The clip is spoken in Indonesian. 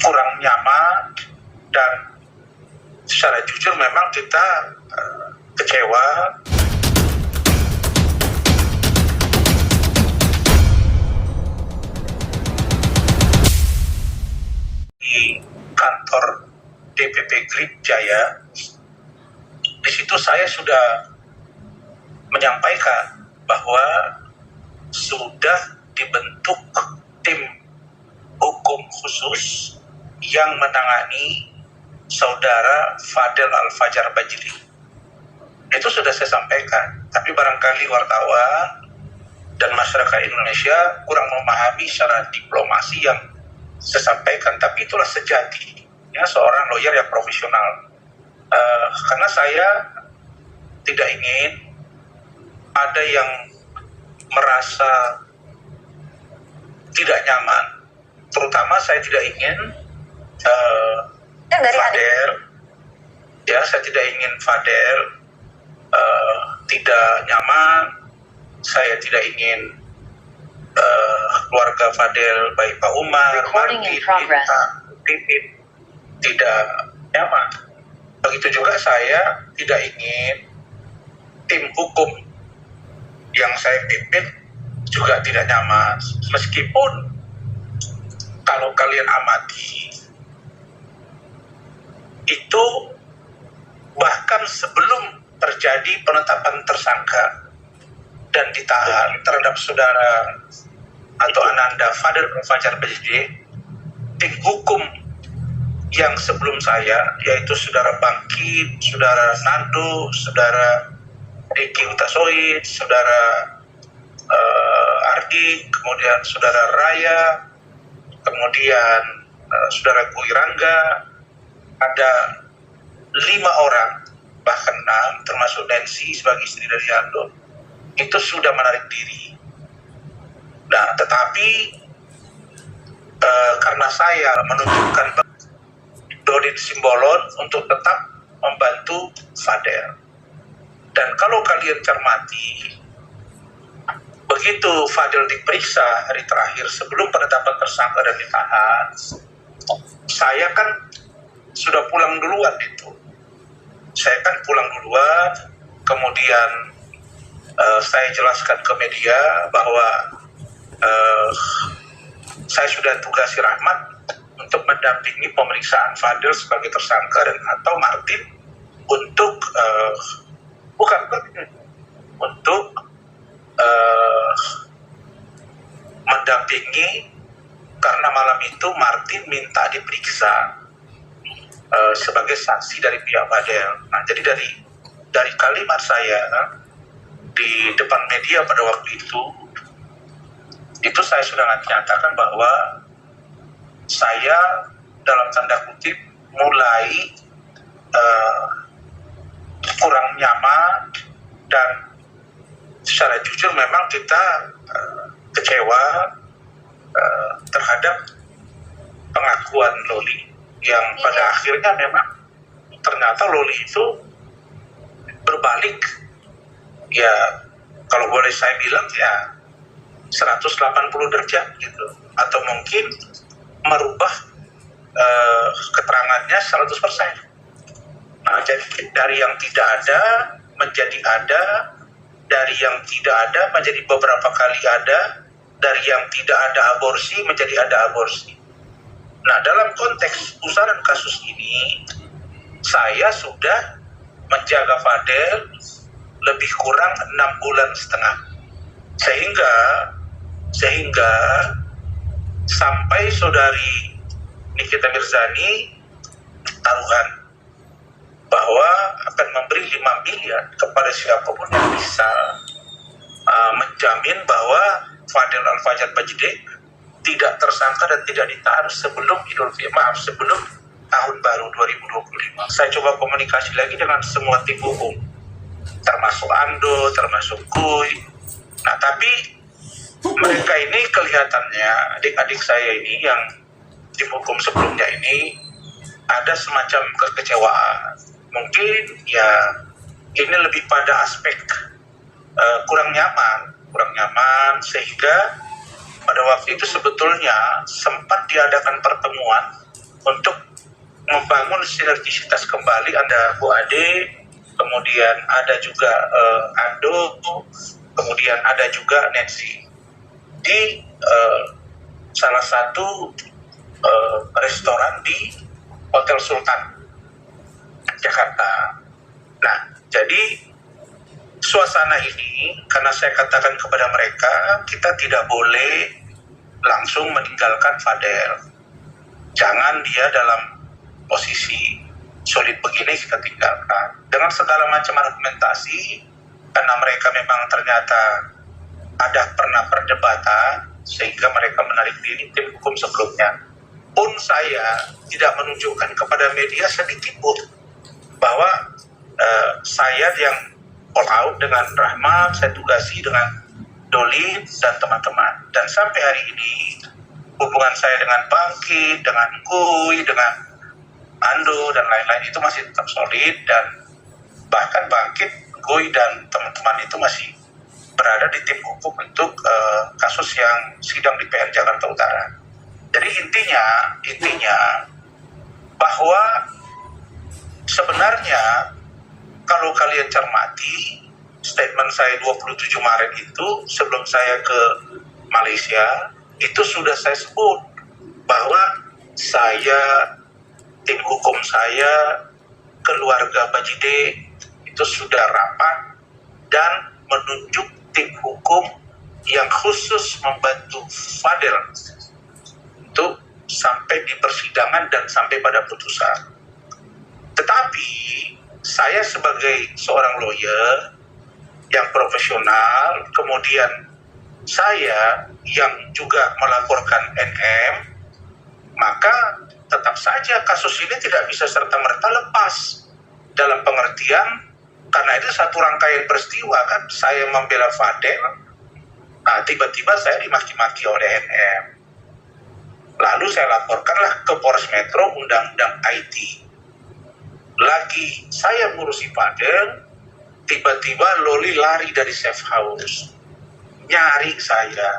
kurang nyaman, dan secara jujur memang kita kecewa. Di kantor DPP Grip Jaya, di situ saya sudah menyampaikan bahwa sudah dibentuk tim hukum khusus yang menangani saudara Fadel Al-Fajar Bajili. Itu sudah saya sampaikan, tapi barangkali wartawan dan masyarakat Indonesia kurang memahami secara diplomasi yang saya sampaikan, tapi itulah sejatinya seorang lawyer yang profesional. Karena saya tidak ingin ada yang merasa tidak nyaman, terutama saya tidak ingin Fadel, saya tidak ingin Fadel tidak nyaman, saya tidak ingin keluarga Fadel, baik Pak Umar, Martin, Pipit, tidak nyaman. Begitu juga saya tidak ingin tim hukum yang saya pimpin juga tidak nyaman. Meskipun kalau kalian amati, itu bahkan sebelum terjadi penetapan tersangka dan ditahan terhadap saudara atau Ananda Fadel Al-Fajar Bajili, tim hukum yang sebelum saya, yaitu saudara Bangkit, saudara Nando, saudara Riki Utasoid, saudara Ardi, kemudian saudara Raya, kemudian saudara Guirangga, ada 5 orang, bahkan 6, termasuk Nancy sebagai istri dari Ando, itu sudah menarik diri. Nah, tetapi karena saya menunjukkan Dodin Simbolon untuk tetap membantu Fadel. Dan kalau kalian cermati, begitu Fadel diperiksa hari terakhir sebelum penetapan tersangka dan ditahan, saya kan sudah pulang duluan itu. Saya kan pulang duluan, kemudian saya jelaskan ke media bahwa saya sudah tugasi Rahmat untuk mendampingi pemeriksaan Fadel sebagai tersangka dan atau Martin untuk untuk mendampingi, karena malam itu Martin minta diperiksa sebagai saksi dari pihak Fadel. Nah, jadi dari kalimat saya di depan media pada waktu itu saya sudah nyatakan bahwa saya dalam tanda kutip mulai kurang nyaman, dan secara jujur memang kita kecewa terhadap pengakuan Loli yang pada akhirnya memang ternyata Loli itu berbalik, ya kalau boleh saya bilang ya 180 derajat gitu, atau mungkin merubah keterangannya 100%. Nah, jadi dari yang tidak ada menjadi ada, dari yang tidak ada menjadi beberapa kali ada, dari yang tidak ada aborsi menjadi ada aborsi. Nah, dalam konteks pusaran kasus ini, saya sudah menjaga Fadel lebih kurang 6,5 bulan, sehingga sampai saudari Nikita Mirzani taruhan bahwa akan memberi 5 miliar kepada siapapun yang bisa menjamin bahwa Fadel Al-Fajar Bajili tidak tersangka dan tidak ditahan sebelum sebelum tahun baru 2025. Saya coba komunikasi lagi dengan semua tim hukum, termasuk Ando, termasuk Kuy. Nah, tapi mereka ini kelihatannya, adik-adik saya ini yang tim hukum sebelumnya ini, ada semacam kekecewaan. Mungkin ya ini lebih pada aspek kurang nyaman, sehingga pada waktu itu sebetulnya sempat diadakan pertemuan untuk membangun sinergisitas kembali. Ada Bu Ade, kemudian ada juga Ando, kemudian ada juga Nancy di salah satu restoran di Hotel Sultan Jakarta. Nah, jadi suasana ini, karena saya katakan kepada mereka, kita tidak boleh langsung meninggalkan Fadel. Jangan dia dalam posisi sulit begini kita tinggalkan. Dengan segala macam argumentasi, karena mereka memang ternyata ada pernah perdebatan, sehingga mereka menarik diri tim hukum sebelumnya. Pun saya tidak menunjukkan kepada media sedikit pun bahwa saya yang all out dengan Rahmat, saya tugasi dengan Doli dan teman-teman. Dan sampai hari ini hubungan saya dengan Bangkit, dengan Guy, dengan Ando dan lain-lain itu masih tetap solid, dan bahkan Bangkit, Guy dan teman-teman itu masih berada di tim hukum untuk kasus yang sidang di PN Jakarta Utara. Jadi intinya bahwa sebenarnya kalau kalian cermati statement saya 27 Maret itu sebelum saya ke Malaysia, itu sudah saya sebut bahwa saya, tim hukum saya, keluarga Bajide itu sudah rapat dan menunjuk tim hukum yang khusus membantu Fadel untuk sampai di persidangan dan sampai pada putusan. Tetapi saya sebagai seorang lawyer yang profesional, kemudian saya yang juga melaporkan NM, maka tetap saja kasus ini tidak bisa serta-merta lepas, dalam pengertian karena itu satu rangkaian peristiwa kan. Saya membela Fadel, nah tiba-tiba saya dimaki-maki oleh NM, lalu saya laporkanlah ke Polres Metro Undang-Undang IT. Lagi saya ngurusi Fadel, tiba-tiba Loli lari dari safe house nyari saya.